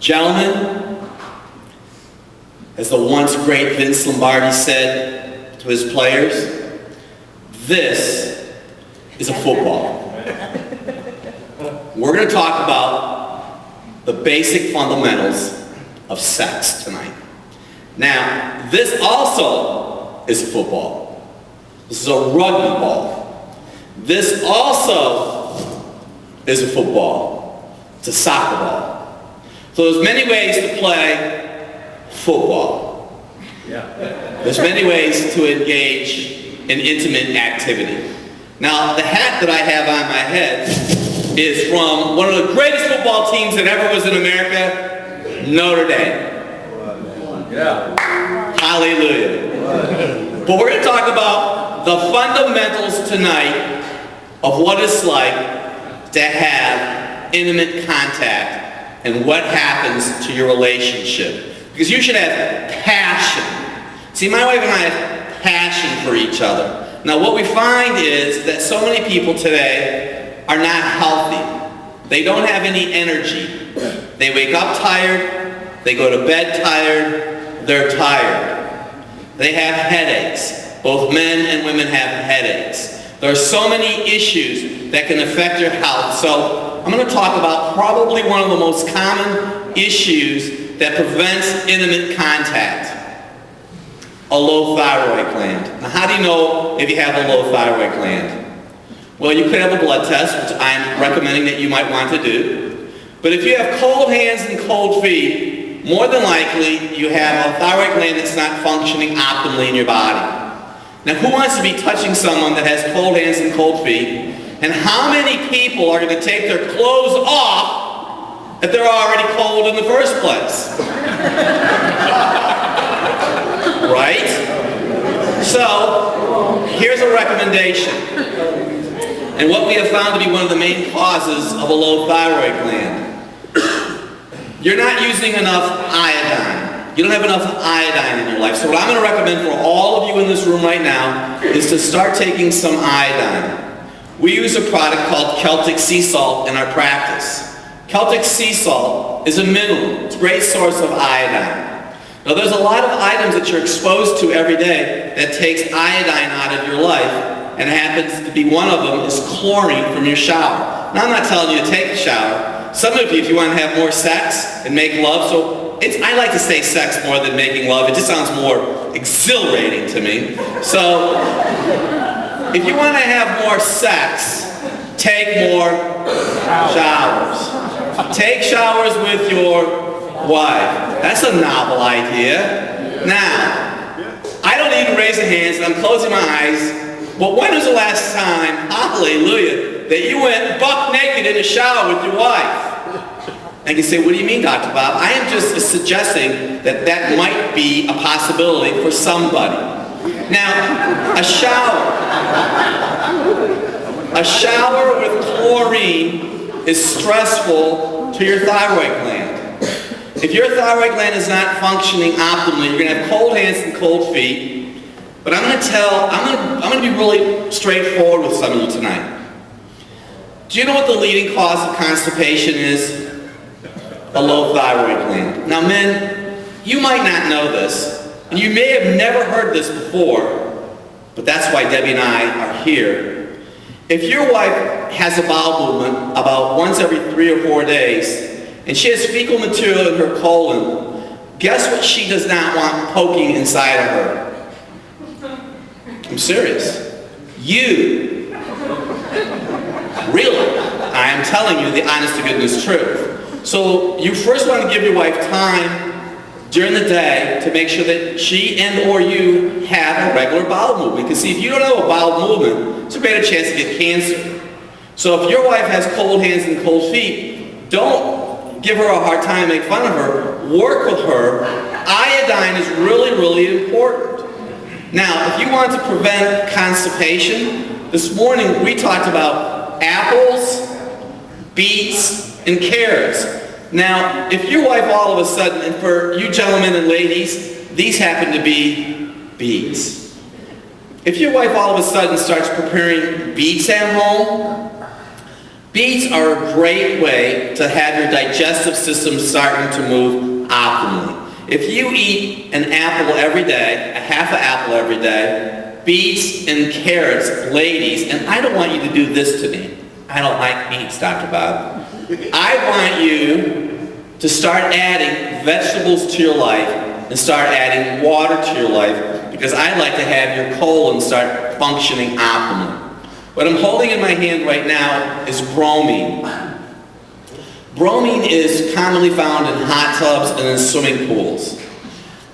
Gentlemen, as the once great Vince Lombardi said to his players, this is a football. We're going to talk about the basic fundamentals of sex tonight. Now, this also is a football. This is a rugby ball. This also is a football. It's a soccer ball. So there's many ways to play football. There's many ways to engage in intimate activity. Now, the hat that I have on my head is from one of the greatest football teams that ever was in America, Notre Dame. Hallelujah. But we're going to talk about the fundamentals tonight of what it's like to have intimate contact and what happens to your relationship. Because you should have passion. See, my wife and I have passion for each other. Now, what we find is that so many people today are not healthy. They don't have any energy. They wake up tired. They go to bed tired. They're tired. They have headaches. Both men and women have headaches. There are so many issues that can affect your health. So I'm going to talk about probably one of the most common issues that prevents intimate contact. A low thyroid gland. Now, how do you know if you have a low thyroid gland? Well, you could have a blood test, which I'm recommending that you might want to do. But if you have cold hands and cold feet, more than likely you have a thyroid gland that's not functioning optimally in your body. Now, who wants to be touching someone that has cold hands and cold feet? And how many people are going to take their clothes off if they're already cold in the first place? Right? So, here's a recommendation. And what we have found to be one of the main causes of a low thyroid gland. You're not using enough iodine. You don't have enough iodine in your life. So what I'm going to recommend for all of you in this room right now is to start taking some iodine. We use a product called Celtic sea salt in our practice. Celtic sea salt is a mineral. It's a great source of iodine. Now, there's a lot of items that you're exposed to every day that takes iodine out of your life, and it happens to be one of them is chlorine from your shower. Now, I'm not telling you to take a shower. Some of you, if you want to have more sex and make love, I like to say sex more than making love. It just sounds more exhilarating to me. So, if you want to have more sex, take more showers. Take showers with your wife. That's a novel idea. Now, I don't need to raise the hands, and I'm closing my eyes, but when was the last time, hallelujah, that you went buck naked in the shower with your wife? And you say, what do you mean, Dr. Bob? I am just suggesting that that might be a possibility for somebody. Now, a shower with chlorine is stressful to your thyroid gland. If your thyroid gland is not functioning optimally, you're going to have cold hands and cold feet. But I'm going to be really straightforward with some of you tonight. Do you know what the leading cause of constipation is? A low thyroid gland. Now, men, you might not know this, and you may have never heard this before, but that's why Debbie and I are here. If your wife has a bowel movement about once every 3 or 4 days, and she has fecal material in her colon, guess what she does not want poking inside of her? I'm serious. You. Really. I am telling you the honest to goodness truth. So you first want to give your wife time during the day to make sure that she and or you have a regular bowel movement. Because see, if you don't have a bowel movement, it's a greater chance to get cancer. So if your wife has cold hands and cold feet, don't give her a hard time, make fun of her, work with her. Iodine is really, really important. Now, if you want to prevent constipation, this morning we talked about apples, beets, and carrots. Now, if your wife all of a sudden, and for you gentlemen and ladies, these happen to be beets. If your wife all of a sudden starts preparing beets at home, Beets are a great way to have your digestive system starting to move optimally. If you eat an apple every day, a half an apple every day, beets and carrots, ladies, and I don't want you to do this to me. I don't like beets, Dr. Bob. I want you to start adding vegetables to your life and start adding water to your life, because I like to have your colon start functioning optimally. What I'm holding in my hand right now is bromine. Bromine is commonly found in hot tubs and in swimming pools.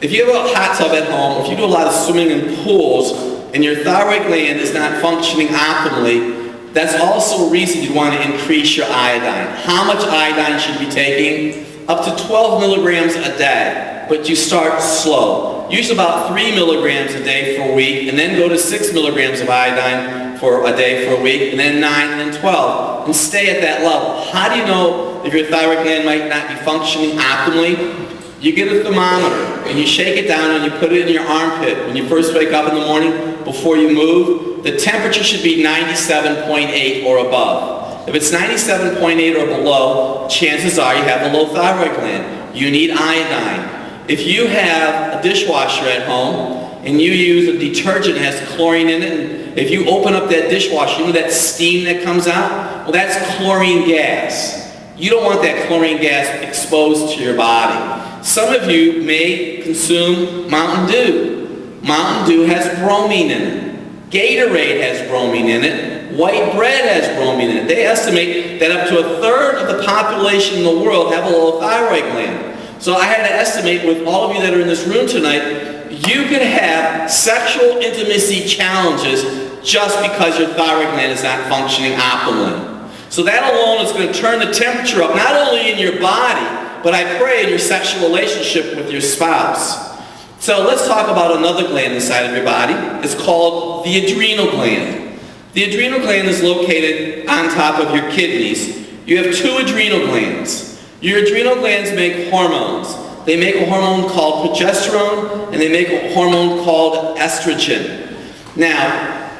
If you have a hot tub at home, if you do a lot of swimming in pools and your thyroid gland is not functioning optimally, that's also a reason you want to increase your iodine. How much iodine should you be taking? Up to 12 milligrams a day, but you start slow. Usually about 3 milligrams a day for a week, and then go to 6 milligrams of iodine for a day for a week, and then 9, and then 12, and stay at that level. How do you know if your thyroid gland might not be functioning optimally? You get a thermometer, and you shake it down, and you put it in your armpit. When you first wake up in the morning, before you move, the temperature should be 97.8 or above. If it's 97.8 or below, chances are you have a low thyroid gland. You need iodine. If you have a dishwasher at home, and you use a detergent that has chlorine in it, and if you open up that dishwasher, you know that steam that comes out? Well, that's chlorine gas. You don't want that chlorine gas exposed to your body. Some of you may consume Mountain Dew. Mountain Dew has bromine in it. Gatorade has bromine in it. White bread has bromine in it. They estimate that up to a third of the population in the world have a low thyroid gland. So I had to estimate with all of you that are in this room tonight, you could have sexual intimacy challenges just because your thyroid gland is not functioning optimally. So that alone is going to turn the temperature up, not only in your body, but I pray in your sexual relationship with your spouse. So let's talk about another gland inside of your body. It's called the adrenal gland. The adrenal gland is located on top of your kidneys. You have two adrenal glands. Your adrenal glands make hormones. They make a hormone called progesterone, and they make a hormone called estrogen. Now,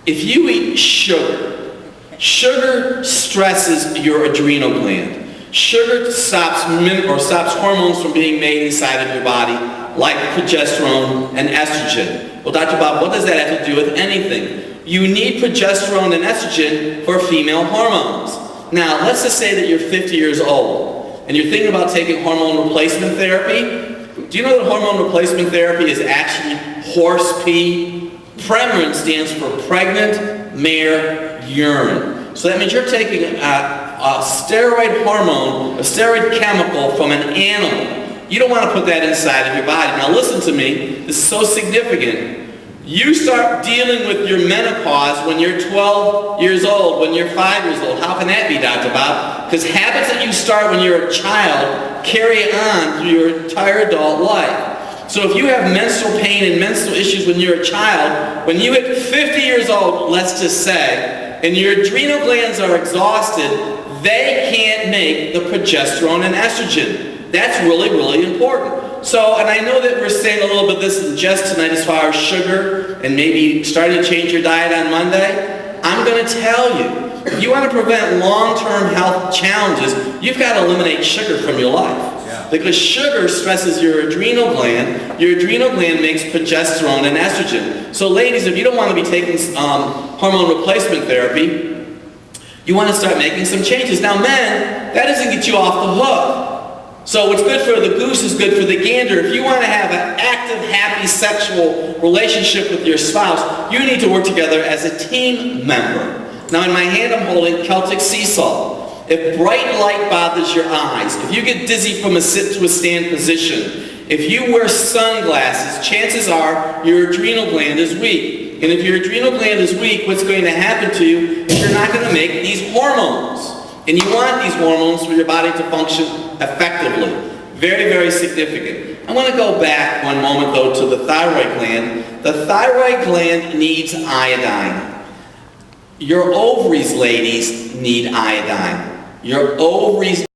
if you eat sugar, sugar stresses your adrenal gland. Sugar stops hormones from being made inside of your body, like progesterone and estrogen. Well, Dr. Bob, what does that have to do with anything? You need progesterone and estrogen for female hormones. Now, let's just say that you're 50 years old, and you're thinking about taking hormone replacement therapy. Do you know that hormone replacement therapy is actually horse pee? Premarin stands for pregnant mare urine. So that means you're taking a steroid hormone, a steroid chemical from an animal. You don't want to put that inside of your body. Now listen to me, this is so significant. You start dealing with your menopause when you're 12 years old, when you're 5 years old. How can that be, Dr. Bob? Because habits that you start when you're a child carry on through your entire adult life. So if you have menstrual pain and menstrual issues when you're a child, when you hit 50 years old, let's just say, and your adrenal glands are exhausted, they can't make the progesterone and estrogen. That's really, really important. So, and I know that we're saying a little bit of this in jest tonight as far as sugar and maybe starting to change your diet on Monday. I'm going to tell you, if you want to prevent long-term health challenges, you've got to eliminate sugar from your life. Because sugar stresses your adrenal gland. Your adrenal gland makes progesterone and estrogen. So ladies, if you don't want to be taking hormone replacement therapy, you want to start making some changes. Now men, that doesn't get you off the hook. So what's good for the goose is good for the gander. If you want to have an active, happy sexual relationship with your spouse, you need to work together as a team member. Now in my hand I'm holding Celtic sea salt. If bright light bothers your eyes, if you get dizzy from a sit to a stand position, if you wear sunglasses, chances are your adrenal gland is weak. And if your adrenal gland is weak, what's going to happen to you is you're not going to make these hormones. And you want these hormones for your body to function effectively. Very, very significant. I want to go back one moment, though, to the thyroid gland. The thyroid gland needs iodine. Your ovaries, ladies, need iodine. Your ovaries